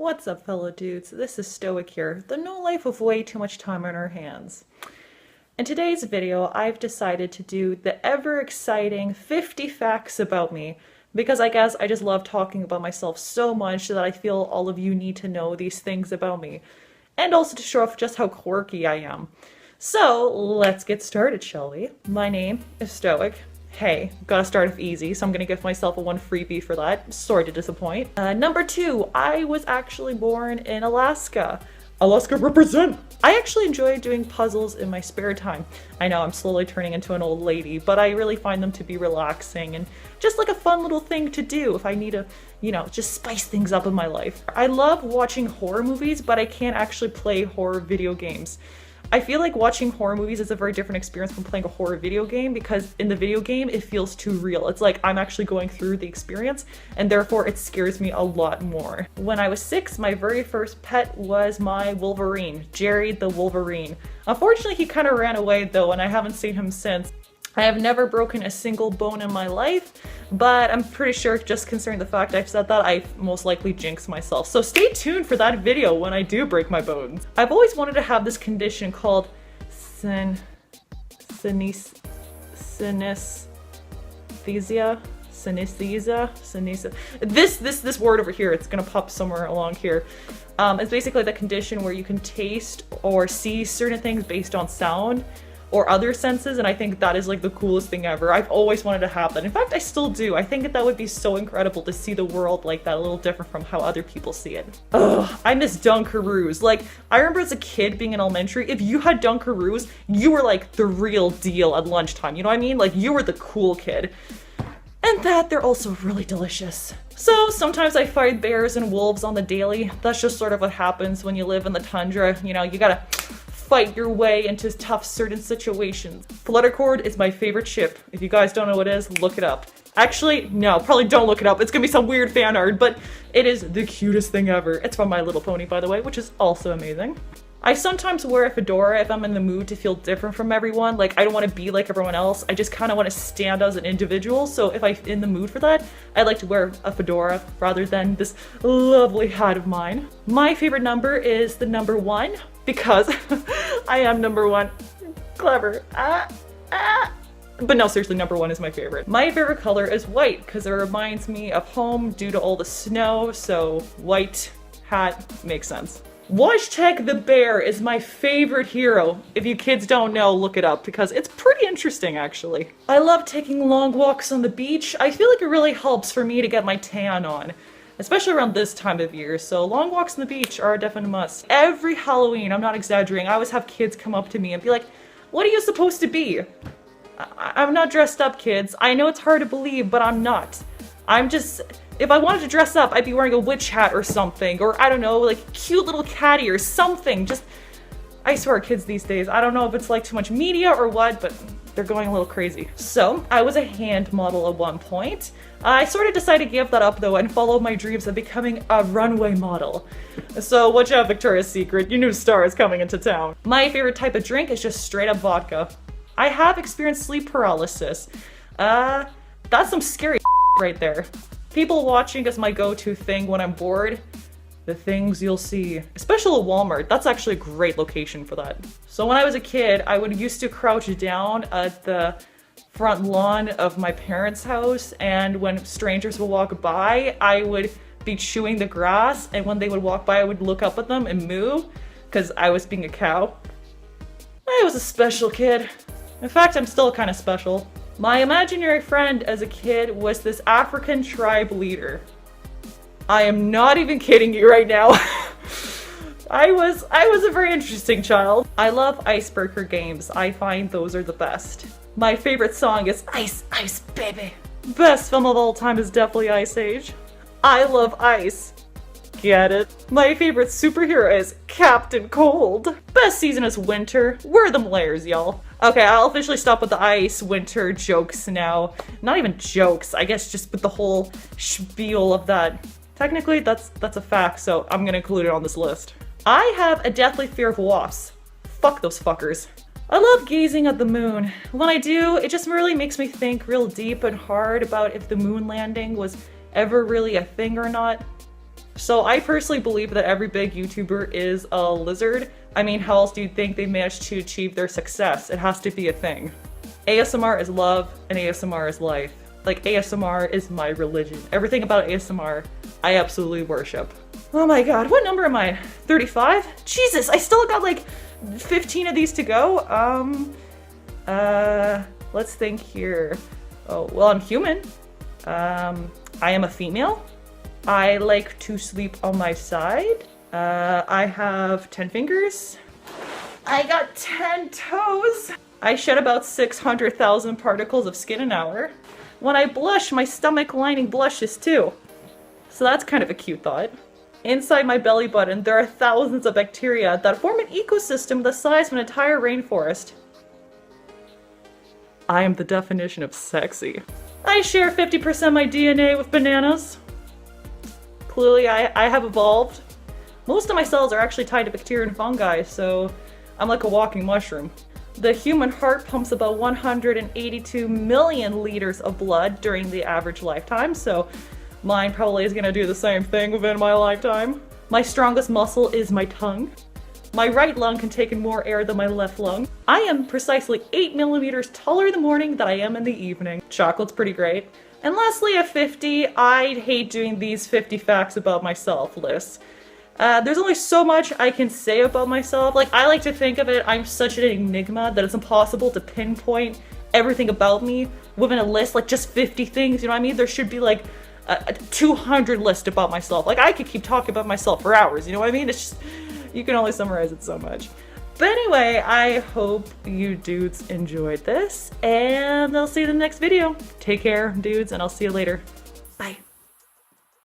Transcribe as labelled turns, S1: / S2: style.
S1: What's up, fellow dudes? This is Stoic here, the no life of way too much time on our hands. In today's video, I've decided to do the ever-exciting 50 facts about me, because I guess I just love talking about myself so much that I feel all of you need to know these things about me, and also to show off just how quirky I am. So, let's get started, shall we? My name is Stoic. Hey, gotta start off easy, so I'm gonna give myself a one freebie for that. Sorry to disappoint. Number 2, I was actually born in Alaska. Alaska represent! I actually enjoy doing puzzles in my spare time. I know I'm slowly turning into an old lady, but I really find them to be relaxing and just like a fun little thing to do if I need to, just spice things up in my life. I love watching horror movies, but I can't actually play horror video games. I feel like watching horror movies is a very different experience from playing a horror video game because in the video game it feels too real. It's like I'm actually going through the experience and therefore it scares me a lot more. When I was 6, my very first pet was my Wolverine, Jerry the Wolverine. Unfortunately, he kind of ran away though and I haven't seen him since. I have never broken a single bone in my life, but I'm pretty sure just considering the fact I've said that, I most likely jinx myself. So stay tuned for that video when I do break my bones. I've always wanted to have this condition called synesthesia. This word over here, it's gonna pop somewhere along here. It's basically the condition where you can taste or see certain things based on sound or other senses, and I think that is like the coolest thing ever. I've always wanted to have that. In fact, I still do. I think that would be so incredible to see the world like that, a little different from how other people see it. Ugh, I miss Dunkaroos. Like, I remember as a kid being in elementary, if you had Dunkaroos, you were like the real deal at lunchtime, you know what I mean? Like, you were the cool kid. And that, they're also really delicious. So sometimes I fight bears and wolves on the daily. That's just sort of what happens when you live in the tundra. You gotta fight your way into tough certain situations. Fluttercord is my favorite ship. If you guys don't know what it is, look it up. Actually, no, probably don't look it up. It's gonna be some weird fan art, but it is the cutest thing ever. It's from My Little Pony, by the way, which is also amazing. I sometimes wear a fedora if I'm in the mood to feel different from everyone. Like, I don't want to be like everyone else. I just kind of want to stand out as an individual. So if I'm in the mood for that, I like to wear a fedora rather than this lovely hat of mine. My favorite number is the number 1 because I am number 1. Clever. But no, seriously, number 1 is my favorite. My favorite color is white because it reminds me of home due to all the snow. So white hat makes sense. Hashtag the bear is my favorite hero. If you kids don't know, look it up because it's pretty interesting actually. I love taking long walks on the beach. I feel like it really helps for me to get my tan on, especially around this time of year. So long walks on the beach are a definite must. Every Halloween, I'm not exaggerating, I always have kids come up to me and be like, what are you supposed to be? I'm not dressed up, kids. I know it's hard to believe, but I'm not. If I wanted to dress up, I'd be wearing a witch hat or something, or I don't know, like cute little catty or something. I swear kids these days, I don't know if it's like too much media or what, but they're going a little crazy. So, I was a hand model at one point. I sort of decided to give that up though and follow my dreams of becoming a runway model. So watch out, Victoria's Secret, your new star is coming into town. My favorite type of drink is just straight up vodka. I have experienced sleep paralysis. That's some scary right there. People watching is my go-to thing when I'm bored. The things you'll see. Especially at Walmart. That's actually a great location for that. So when I was a kid, I would used to crouch down at the front lawn of my parents' house, and when strangers would walk by, I would be chewing the grass, and when they would walk by, I would look up at them and moo, because I was being a cow. I was a special kid. In fact, I'm still kind of special. My imaginary friend as a kid was this African tribe leader. I am not even kidding you right now. I was a very interesting child. I love icebreaker games. I find those are the best. My favorite song is Ice, Ice Baby. Best film of all time is definitely Ice Age. I love ice. Get it? My favorite superhero is Captain Cold. Best season is winter. Wear them layers, y'all. Okay, I'll officially stop with the ice winter jokes now. Not even jokes, I guess just with the whole spiel of that. Technically, that's a fact, so I'm gonna include it on this list. I have a deathly fear of wasps. Fuck those fuckers. I love gazing at the moon. When I do, it just really makes me think real deep and hard about if the moon landing was ever really a thing or not. So I personally believe that every big YouTuber is a lizard. I mean, how else do you think they managed to achieve their success? It has to be a thing. ASMR is love and ASMR is life. Like, ASMR is my religion. Everything about ASMR, I absolutely worship. Oh my god, what number am I? 35? Jesus, I still got like 15 of these to go. Let's think here. Oh, well, I'm human. I am a female. I like to sleep on my side. I have 10 fingers. I got 10 toes. I shed about 600,000 particles of skin an hour. When I blush, my stomach lining blushes too. So that's kind of a cute thought. Inside my belly button, there are thousands of bacteria that form an ecosystem the size of an entire rainforest. I am the definition of sexy. I share 50% of my DNA with bananas. Clearly, I have evolved. Most of my cells are actually tied to bacteria and fungi, so I'm like a walking mushroom. The human heart pumps about 182 million liters of blood during the average lifetime, so mine probably is gonna do the same thing within my lifetime. My strongest muscle is my tongue. My right lung can take in more air than my left lung. I am precisely 8 millimeters taller in the morning than I am in the evening. Chocolate's pretty great. And lastly, at 50, I hate doing these 50 facts about myself lists. There's only so much I can say about myself. Like, I like to think of it, I'm such an enigma that it's impossible to pinpoint everything about me within a list, like just 50 things, you know what I mean? There should be like a 200 list about myself. Like, I could keep talking about myself for hours, you know what I mean? It's just, you can only summarize it so much. But anyway, I hope you dudes enjoyed this, and I'll see you in the next video. Take care, dudes, and I'll see you later.